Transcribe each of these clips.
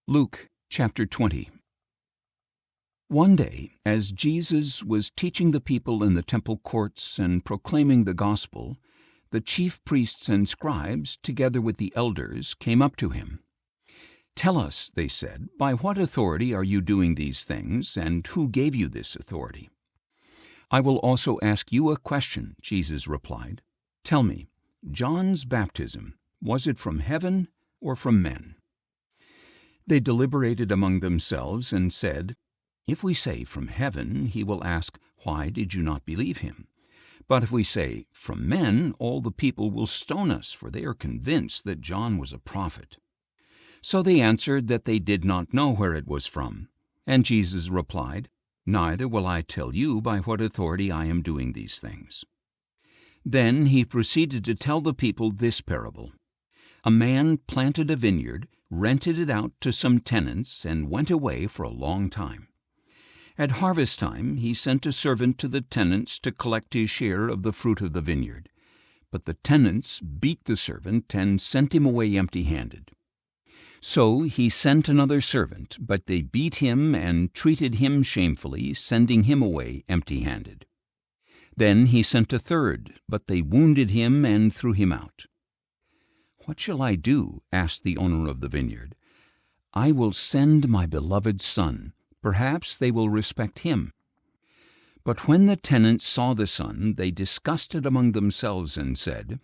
Luke chapter 20. One day, as Jesus was teaching the people in the temple courts and proclaiming the gospel, the chief priests and scribes, together with the elders, came up to him. "Tell us," they said, "by what authority are you doing these things, and who gave you this authority?" "I will also ask you a question," Jesus replied. "Tell me, John's baptism, was it from heaven or from men?" They deliberated among themselves and said, "If we say from heaven, he will ask, 'Why did you not believe him?' But if we say from men, all the people will stone us, for they are convinced that John was a prophet." So they answered that they did not know where it was from. And Jesus replied, "Neither will I tell you by what authority I am doing these things." Then he proceeded to tell the people this parable. A man planted a vineyard, rented it out to some tenants, and went away for a long time. At harvest time he sent a servant to the tenants to collect his share of the fruit of the vineyard. But the tenants beat the servant and sent him away empty-handed. So he sent another servant, but they beat him and treated him shamefully, sending him away empty-handed. Then he sent a third, but they wounded him and threw him out. "What shall I do?" asked the owner of the vineyard. "I will send my beloved son. Perhaps they will respect him." But when the tenants saw the son, they discussed it among themselves and said,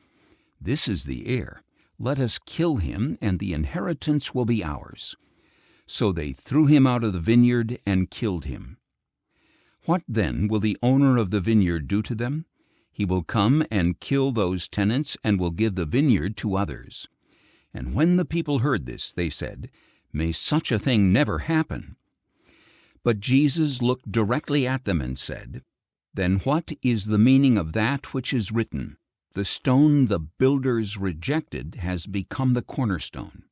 "This is the heir. Let us kill him, and the inheritance will be ours." So they threw him out of the vineyard and killed him. What then will the owner of the vineyard do to them? He will come and kill those tenants and will give the vineyard to others. And when the people heard this, they said, "May such a thing never happen." But Jesus looked directly at them and said, "Then what is the meaning of that which is written? 'The stone the builders rejected has become the cornerstone.'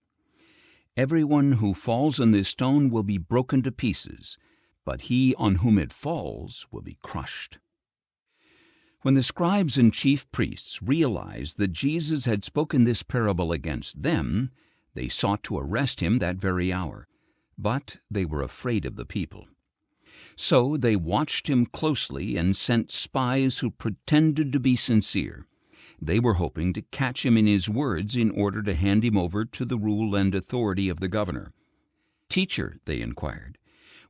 Everyone who falls on this stone will be broken to pieces, but he on whom it falls will be crushed." When the scribes and chief priests realized that Jesus had spoken this parable against them, they sought to arrest him that very hour, but they were afraid of the people. So they watched him closely and sent spies who pretended to be sincere. They were hoping to catch him in his words in order to hand him over to the rule and authority of the governor. "Teacher," they inquired,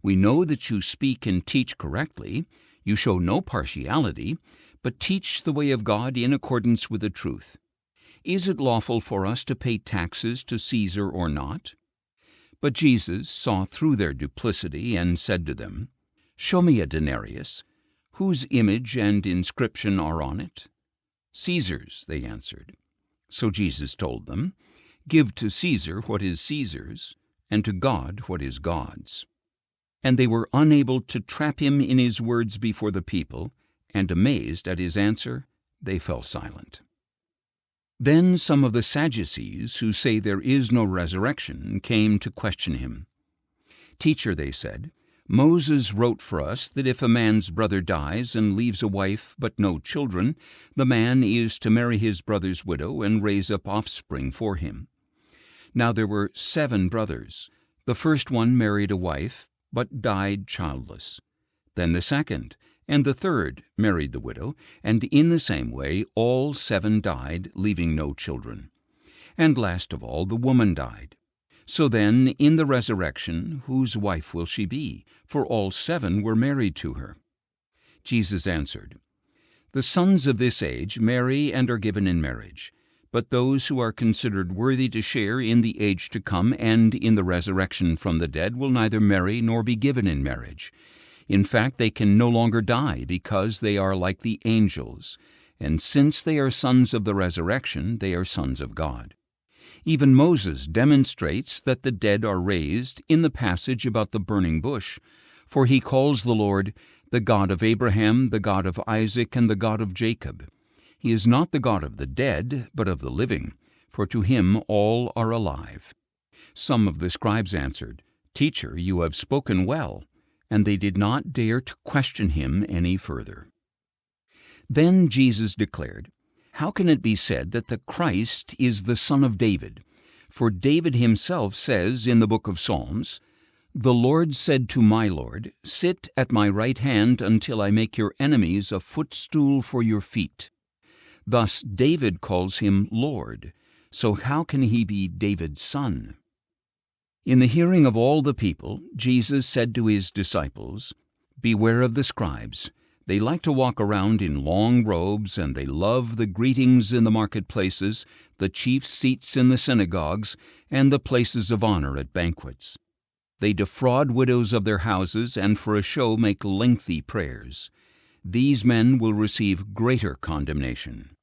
"we know that you speak and teach correctly. You show no partiality, but teach the way of God in accordance with the truth. Is it lawful for us to pay taxes to Caesar or not?" But Jesus saw through their duplicity and said to them, "Show me a denarius. Whose image and inscription are on it?" "Caesar's," they answered. So Jesus told them, "Give to Caesar what is Caesar's, and to God what is God's." And they were unable to trap him in his words before the people, and amazed at his answer, they fell silent. Then some of the Sadducees, who say there is no resurrection, came to question him. "Teacher," they said, "Moses wrote for us that if a man's brother dies and leaves a wife but no children, the man is to marry his brother's widow and raise up offspring for him. Now there were 7 brothers. The first one married a wife, but died childless. Then the second and the third married the widow, and in the same way all 7 died, leaving no children. And last of all the woman died. So then, in the resurrection, whose wife will she be? For all 7 were married to her." Jesus answered, "The sons of this age marry and are given in marriage, but those who are considered worthy to share in the age to come and in the resurrection from the dead will neither marry nor be given in marriage. In fact, they can no longer die, because they are like the angels, and since they are sons of the resurrection, they are sons of God. Even Moses demonstrates that the dead are raised in the passage about the burning bush, for he calls the Lord the God of Abraham, the God of Isaac, and the God of Jacob. He is not the God of the dead, but of the living, for to him all are alive." Some of the scribes answered, "Teacher, you have spoken well," and they did not dare to question him any further. Then Jesus declared, "How can it be said that the Christ is the son of David? For David himself says in the book of Psalms, "The Lord said to my Lord, Sit at my right hand until I make your enemies a footstool for your feet." Thus David calls him Lord, so how can he be David's son? In the hearing of all the people, Jesus said to his disciples, "Beware of the scribes. They like to walk around in long robes, and they love the greetings in the marketplaces, the chief seats in the synagogues, and the places of honor at banquets. They defraud widows of their houses, and for a show make lengthy prayers. These men will receive greater condemnation.